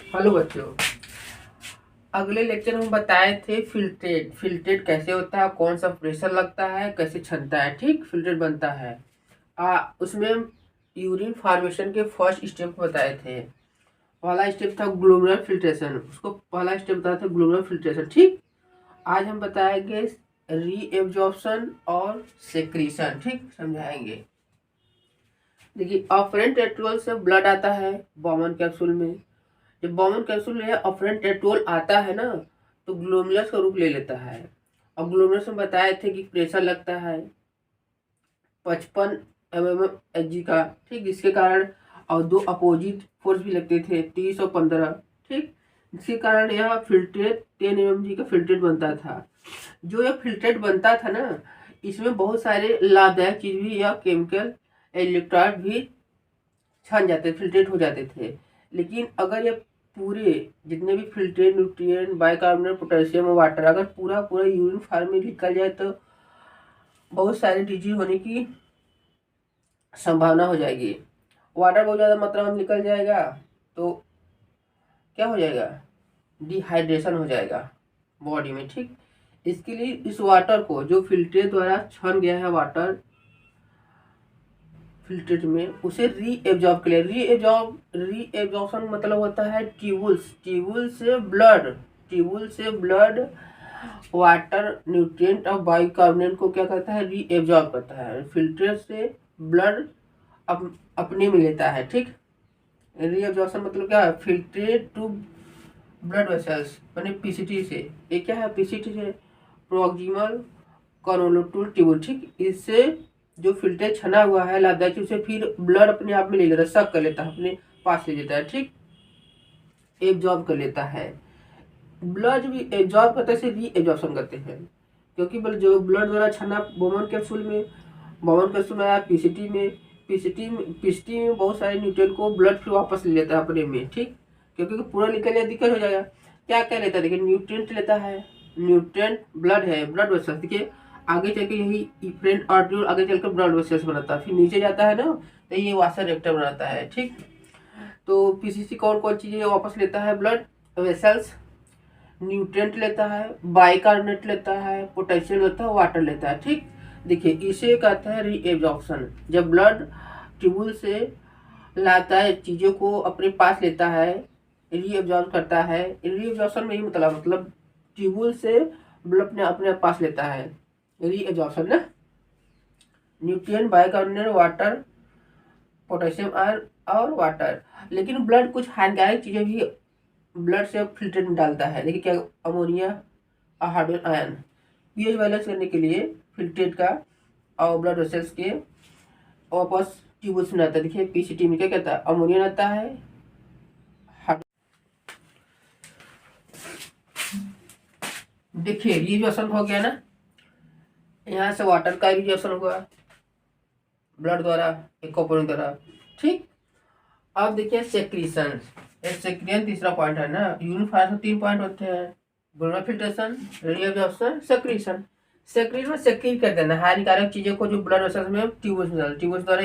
Hello बच्चों। अगले lecture में बताए थे फिल्ट्रेट। फिल्ट्रेट कैसे होता है, कौन सा प्रेशर लगता है, कैसे छनता है। ठीक, फिल्ट्रेट बनता है। उसमें यूरिन फॉर्मेशन के फर्स्ट स्टेप बताए थे। पहला स्टेप था ग्लोमेरुलर फिल्ट्रेशन, उसको पहला स्टेप बताया था ग्लोमेरुलर फिल्ट्रेशन। ठीक, आज हम बताएंगे री एब्जॉर्प्शन और सेक्रीशन। ठीक, समझाएंगे। देखिए, ऑफरेंट रेट्रोल से ब्लड आता है बॉमन कैप्सूल में। जब बॉमन कैप्सूल में ऑफरेंट रेट्रोल आता है ना, तो ग्लोमेरुलस का रूप ले लेता है। और ग्लोमेरुलस में बताए थे कि प्रेशर लगता है 55 mm Hg का। ठीक, जिसके कारण और दो अपोजिट फोर्स भी लगते थे 30 और 15। ठीक, जिसके कारण यह फिल्ट्रेट 10 mmHg का फिल्ट्रेट बनता था। जो यह फिल्ट्रेट बनता था ना, इसमें बहुत सारे लाभदायक चीज भी या केमिकल इलेक्ट्रोलाइट भी छन जाते, फिल्ट्रेट हो जाते थे। लेकिन अगर ये पूरे जितने भी फिल्ट्रेट न्यूट्रिएंट बाइकार्बोनेट पोटेशियम और वाटर अगर पूरा पूरा यूरिन फॉर्म में निकल जाए तो बहुत सारे डिजीज होने की संभावना हो जाएगी। वाटर बहुत ज़्यादा मात्रा में निकल जाएगा तो क्या हो जाएगा, डिहाइड्रेशन हो जाएगा बॉडी में। ठीक, इसके लिए इस वाटर को जो फिल्ट्रेट द्वारा छन गया है वाटर फिल्ट्रेट में, उसे री एब्जॉर्ब कर लिया। री एब्जॉर्प्शन मतलब होता है ट्यूबुल से ब्लड वाटर न्यूट्रिएंट और बाइकार्बोनेट को क्या करता है, री एब्जॉर्ब करता है। फिल्ट्रेट से ब्लड अपने में लेता है। ठीक, री एब्जॉर्प्शन मतलब क्या है, फिल्ट्रेट टू ब्लड वेसल्स यानी पीसीटी से। ये क्या है, पीसीटी से प्रोक्सिमल कॉन्वोल्यूटिल ट्यूबुल। ठीक, इससे जो फिल्टर छना हुआ है लाभदायक उसे फिर ब्लड अपने आप में ले लेता है, सक कर लेता है, अपने पास ले लेता है। ठीक, एब्जॉर्ब कर लेता है। ब्लड भी एब्जॉर्ब करते से री एब्जॉर्प्शन करते हैं, क्योंकि जो ब्लड द्वारा छना बोमन कैप्सूल में आया पीसीटी में बहुत सारे न्यूट्रिएंट को ब्लड फिर वापस ले लेता है अपने में। ठीक, क्योंकि पूरा निकल जाए दिक्कत हो जाएगा। क्या क्या लेता है, देखिए न्यूट्रिएंट लेता है। न्यूट्रिएंट ब्लड है, ब्लड वेसल। देखिए आगे चल के यही इफरेंट आर्ट्रियोल आगे चलकर ब्लड वेसल्स बनाता है, फिर नीचे जाता है ना तो ये वासर रेक्टर बनाता है। ठीक, तो पीसीसी कौन कौन चीजें वापस लेता है, ब्लड वेसल्स, न्यूट्रिएंट लेता है, बाइकार्बोनेट लेता है, पोटेशियम लेता है, वाटर लेता है। ठीक, देखिए इसे कहता है री एब्जॉर्प्शन। जब ब्लड ट्यूबुल से लाता है, चीजों को अपने पास लेता है, री एब्जॉर्ब करता है। री एब्जॉर्प्शन में ही मतलब ट्यूबुल से ब्लड अपने अपने पास लेता है, री एब्जॉर्प्शन ना। Nutrient bicarbonate water potassium ion और वाटर। लेकिन ब्लड कुछ हानिकारक चीजें भी ब्लड से फिल्ट्रेट में डालता है। देखिए क्या, अमोनिया और हाइड्रोजन आयन। पीएच बैलेंस करने के लिए फिल्ट्रेट का और ब्लड वेसल्स के वापस ट्यूबल्स में आता है। देखिए पीसीटी में क्या कहता है, अमोनिया आता है। देखिए रिएब्जॉर्प्शन हो गया ना, यहाँ से वाटर का रिएब्जॉर्प्शन हुआ ब्लड द्वारा, एक कंपोनेंट द्वारा। ठीक, अब देखिए सेक्रीशन। सेक्रियन तीसरा पॉइंट है ना। यूरिन फॉर्मेशन में 3 पॉइंट होते हैं, glomerular filtration, reabsorption, secretion. Secretion में सेक्रीट कर देना हानिकारक चीजों को जो ब्लड वेसल्स में ट्यूब्स द्वारा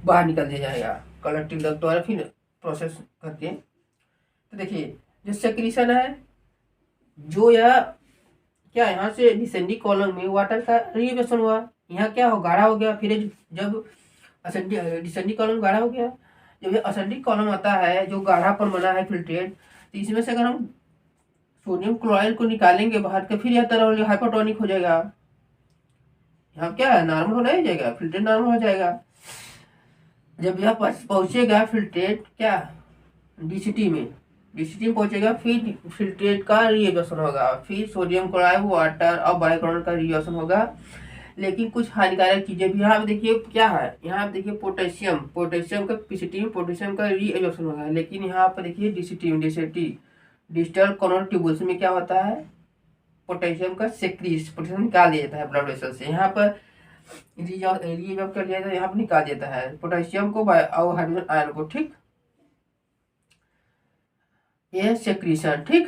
बाहर निकल दिया जाएगा कलेक्टिंग डक्ट द्वारा, फिर प्रोसेस करके। तो देखिए जो सेक्रीशन है, जो यह क्या यहाँ से डिसेंडिंग कॉलम में वाटर का रिएब्जॉर्प्शन हुआ, यहाँ क्या हो, गाढ़ा हो गया। फिर जब डिसेंडिंग कॉलम गाढ़ा हो गया, जब ये असेंडिंग कॉलम आता है जो गाढ़ापन बना है फिल्ट्रेट, तो इसमें से अगर हम सोडियम क्लोराइड को निकालेंगे बाहर के, फिर यह तरह हाइपोटोनिक हो जाएगा। यहाँ क्या है, नॉर्मल होना ही जाएगा, फिल्ट्रेट नॉर्मल हो जाएगा। जब यह पहुंचेगा फिल्ट्रेट क्या, डीसीटी में पहुंचेगा, फिर फिल्ट्रेट का रिएब्जॉर्प्शन होगा, फिर सोडियम क्लोराइड वाटर और बाइकार्बोनेट का रिएब्जॉर्प्शन होगा। लेकिन कुछ हानिकारक चीजें भी यहाँ पे देखिए क्या है, यहाँ पे देखिए पोटेशियम का पीसीटी में पोटेशियम का रीएब्जॉर्प्शन होगा। लेकिन यहाँ पर देखिए डीसीटी डिजिटल कॉर्नर ट्यूबुल्स में क्या होता है, पोटेशियम का पोटेशियम निकाल दिया जाता है ब्लड वेसल से। यहाँ पर रीएब्जॉर्ब कर लिया जाता है, यहाँ पर निकाल देता है पोटेशियम को और हाइड्रोजन आयन को। ठीक, यह सेक्रीशन। ठीक,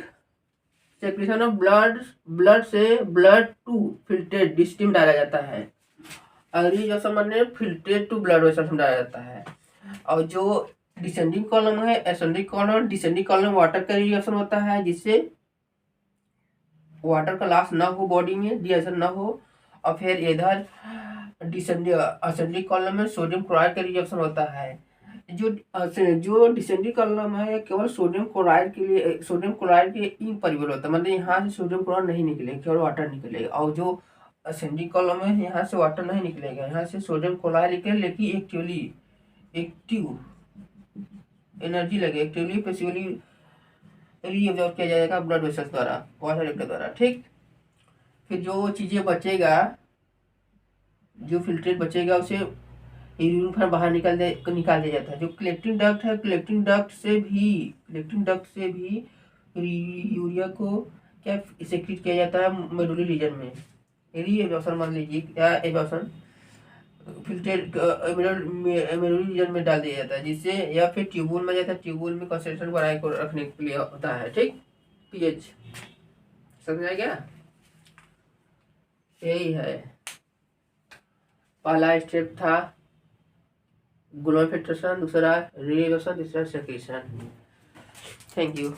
सेक्रीशन ऑफ ब्लड से ब्लड टू फिल्ट्रेट डिस्टिम डाला जाता है, और reabsorption filtrate to blood vessel में डाला जाता है। और जो डिसेंडिंग कॉलम है, ascending column. Descending column water का रिएक्शन होता है जिससे वाटर का लॉस ना हो, बॉडी में डिहाइड्रेशन ना हो। और फिर इधर डिसेंडिंग असेंडिंग कॉलम में सोडियम क्लोराइड का रिएक्शन होता है। जो डिसेंडिंग कॉलम है केवल सोडियम क्लोराइड के लिए, सोडियम क्लोराइड के इन परिबल होता है, मतलब यहाँ से सोडियम क्लोराइड नहीं निकलेगा, केवल वाटर निकलेगा। और जो असेंडिंग कॉलम है यहाँ से वाटर नहीं निकलेगा, यहाँ से सोडियम क्लोराइड निकलेगा, लेकिन एक्टिव एनर्जी लगे, एक्टिवली पैसिवली रीअब्जॉर्ब किया जाएगा ब्लड वेसल्स द्वारा, वाटर के द्वारा। ठीक, फिर जो चीजें बचेगा, जो फिल्ट्रेट बचेगा उसे यूरिन फिर बाहर निकाल दिया जाता है। जो कलेक्टिंग डक्ट है, कलेक्टिंग डक्ट से भी यूरिया को क्या सेक्रेट किया जाता है मेडुलरी रीजन में। रीएब्जॉर्प्शन मान लीजिए, क्या एब्जॉर्प्शन फिल्ट्रेट मेडुलरी रीजन में डाल दिया जाता है जिससे, या फिर ट्यूबुल में जाता है, ट्यूबुल में कंसंट्रेशन बनाए को रखने के लिए होता है। ठीक, पीएच समझ आ गया। यही है, पहला स्टेप था ग्लोमेरुलर फिल्ट्रेशन, दूसरा रीएब्जॉर्प्शन, तीसरा सेक्रेशन। Thank you.